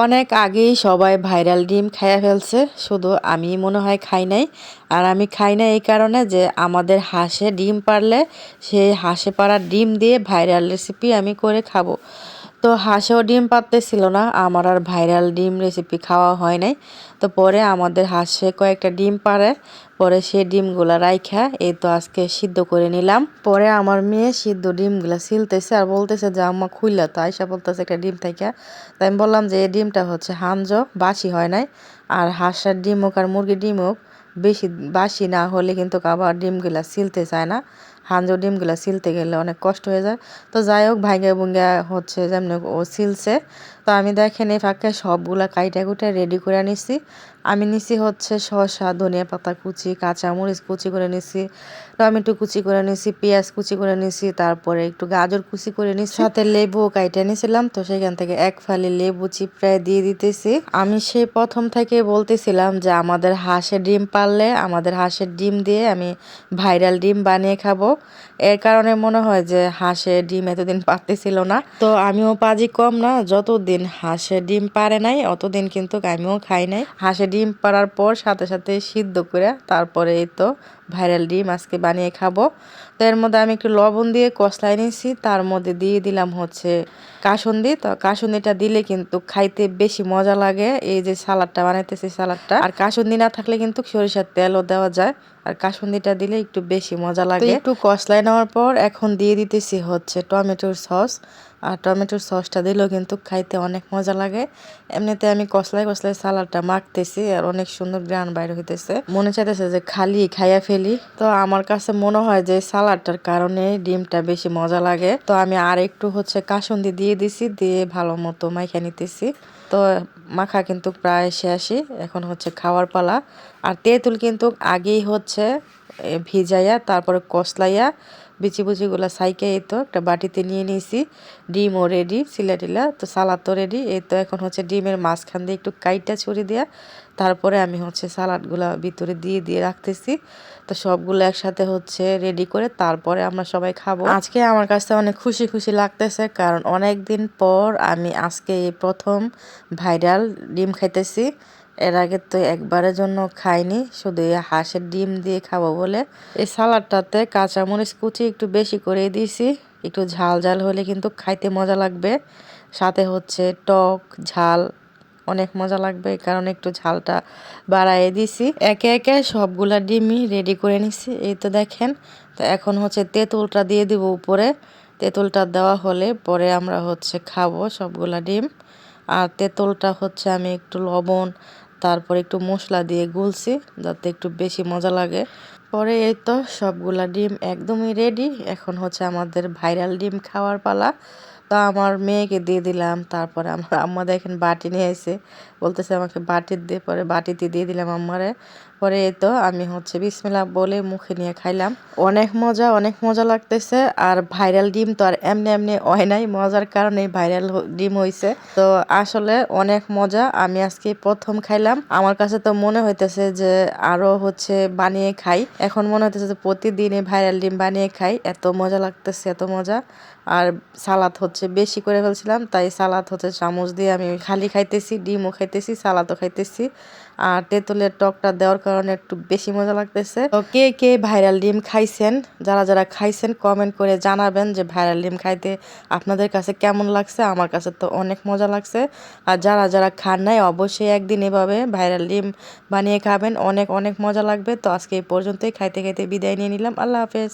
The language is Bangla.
অনেক আগেই সবাই ভাইরাল ডিম খাইয়া ফেলছে, শুধু আমি মনে হয় খাই নাই। আর আমি খাই না এই কারণে যে আমাদের হাঁসে ডিম পারলে সেই হাঁসে পাড়া ডিম দিয়ে ভাইরাল রেসিপি আমি করে খাবো। তো হাঁসেও ডিম পারতেছিল না, আমার আর ভাইরাল ডিম রেসিপি খাওয়া হয় নাই। তো পরে আমাদের হাঁসে কয়েকটা ডিম পারে, পরে সেই ডিমগুলা রাইখা এই তো আজকে সিদ্ধ করে নিলাম। পরে আমার মেয়ে সিদ্ধ ডিমগুলা ছিলতেছে আর বলতেছে যে আম্মা খুললা, তো আয়সা বলতেছে একটা ডিম থেকে। তাই আমি বললাম যে এই ডিমটা হচ্ছে হাঞ্জ, বাসি হয় নাই। আর হাঁসের ডিম হোক আর মুরগির ডিম হোক, বেশি বাসি না হলে কিন্তু আবার ডিমগুলা ছিলতে চায় না। হাঞ্জো ডিমগুলা ছিলতে গেলে অনেক কষ্ট হয়ে যায়। তো যাই হোক, ভাঙ্গা ভুঙ্গা হচ্ছে যেমন ও ছিলছে। তো আমি দেখেন এই ফাঁকে সবগুলা কাইটা কুইটা রেডি করে নিছি। আমি নিছি হচ্ছে শসা, ধনিয়া পাতা কুচি, কাঁচামরিচ কুচি করে নিছি, টমেটো কুচি করে নিছি, পেঁয়াজ কুচি করে নিছি, তারপরে একটু গাজর কুচি করে নিছি, সাথে লেবু কাইটা নিছিলাম। তো সেখান থেকে এক ফালি লেবু চিপড়ায় দিয়ে দিতেছি। আমি সেই প্রথম থেকে বলতেছিলাম যে আমাদের হাঁসের ডিম পারলে আমাদের হাঁসের ডিম দিয়ে আমি ভাইরাল ডিম বানিয়ে খাবো। এর কারণে মনে হয় যে হাঁসের ডিম এতদিন পারতেছিল না। তো আমিও পাজি কম না, যতদিন হাঁসের ডিম পারে নাই অতদিন কিন্তু আমিও খাই নাই। হাঁসের ডিম পাড়ার পর সাথে সাথে সিদ্ধ করে তারপরে এই তো ভাইরাল ডিম আজকে বানিয়ে খাবো। তো এর মধ্যে আমি একটু লবণ দিয়ে কষলাই নিয়েছি, তার মধ্যে দিয়ে দিলাম হচ্ছে কাসুন্দি। তো কাসুন্দিটা দিলে কিন্তু খাইতে বেশি মজা লাগে। এই যে সালাডটা বানাইতেছি সালাডটা, আর কাসুন্দি না থাকলে কিন্তু সরিষার তেলও দেওয়া যায়, আর কাসুন্দিটা দিলে একটু বেশি মজা লাগে। একটু কষলাই নেওয়ার পর এখন দিয়ে দিতেছি হচ্ছে টমেটোর সস। আর টমেটোর সসটা দিলেও কিন্তু খাইতে অনেক মজা লাগে। এমনিতে আমি কষলাই কষলাই সালাডটা মাখতেছি আর অনেক সুন্দর গ্রান বাইর হইতেছে, মনে চাইতেছে যে খালি খাইয়া ফেলি। তো আমার কাছে মনে হয় যে সালাডটার কারণে ডিমটা বেশি মজা লাগে। তো আমি আর একটু হচ্ছে কাসুন্দি দিয়ে দিছি, দিয়ে ভালো মতো মাইখা নিতেছি। তো মাখা কিন্তু প্রায় শেষই, এখন হচ্ছে খাওয়ার পালা। আর তেঁতুল কিন্তু আগেই হচ্ছে ভিজাইয়া তারপরে কষলাইয়া বিচি বুচিগুলো সাইকে এই তো একটা বাটিতে নিয়ে নিয়েছি। ডিমও রেডি, সিলাটিলা তো সালাদ তো রেডি। এই তো এখন হচ্ছে ডিমের মাঝখান দিয়ে একটু কাইটা ছুরি দেয়া, তারপরে আমি হচ্ছে সালাডগুলো ভিতরে দিয়ে দিয়ে রাখতেছি। তো সবগুলো একসাথে হচ্ছে রেডি করে তারপরে আমরা সবাই খাবো। আজকে আমার কাছে অনেক খুশি খুশি লাগতেছে, কারণ অনেক দিন পর আমি আজকে এই প্রথম ভাইরাল ডিম খাইতেছি। এর আগে তো একবারের জন্য খাইনি, শুধু এই হাঁসের ডিম দিয়ে খাবো বলে। এই সালাডটাতে কাঁচামরিচ কুচি একটু বেশি করে দিয়েছি, একটু ঝাল ঝাল হলে কিন্তু খাইতে মজা লাগবে। সাথে হচ্ছে টক ঝাল অনেক মজা লাগবে, এই কারণে একটু ঝালটা বাড়াই দিছি। একে একে সবগুলা ডিমই রেডি করে নিছি, এই তো দেখেন। তো এখন হচ্ছে তেঁতুলটা দিয়ে দিব উপরে। তেঁতুলটা দেওয়া হলে পরে আমরা হচ্ছে খাবো সবগুলা ডিম। আর তেঁতুলটা হচ্ছে আমি একটু লবণ তারপর একটু মশলা দিয়ে গুলছি যাতে একটু বেশি মজা লাগে। পরে এই তো সবগুলা ডিম একদমই রেডি, এখন হচ্ছে আমাদের ভাইরাল ডিম খাওয়ার পালা। তো আমার মেয়েকে দিয়ে দিলাম, তারপরে আমার আম্মা দেখেন বাটি নিয়ে এসে বলতেছে আমাকে বাটি দিয়ে, পরে বাটিতে দিয়ে দিলাম আম্মারে। পরে এই তো আমি হচ্ছে বিসমিল্লাহ বলে মুখে নিয়ে খাইলাম। অনেক মজা, অনেক মজা লাগতেছে। আর ভাইরাল ডিম তো আর এমনি এমনি হয় নাই, মজার কারণে ভাইরাল ডিম হইছে। তো আসলে অনেক মজা, আমি আজকে প্রথম খাইলাম। আমার কাছে তো মনে হইতেছে যে আরো হচ্ছে বানিয়ে খাই। এখন মনে হইতেছে যে প্রতিদিনই ভাইরাল ডিম বানিয়ে খাই, এত মজা লাগতেছে, এত মজা। আর সালাদ হচ্ছে বেশি করে ফেলছিলাম, তাই সালাদ হচ্ছে চামচ দিয়ে আমি খালি খাইতেছি, ডিমও খাইতেছি, সালাদও খাইতেছি। আর তেঁতুলের টকটা দেওয়ার কারণে একটু বেশি মজা লাগতেছে। তো কে কে ভাইরাল ডিম খাইছেন, যারা যারা খাইছেন কমেন্ট করে জানাবেন যে ভাইরাল ডিম খাইতে আপনাদের কাছে কেমন লাগছে। আমার কাছে তো অনেক মজা লাগছে। আর যারা যারা খান নাই অবশ্যই একদিন এভাবে ভাইরাল ডিম বানিয়ে খাবেন, অনেক অনেক মজা লাগবে। তো আজকে এই পর্যন্তই, খাইতে খাইতে বিদায় নিয়ে নিলাম। আল্লাহ হাফেজ।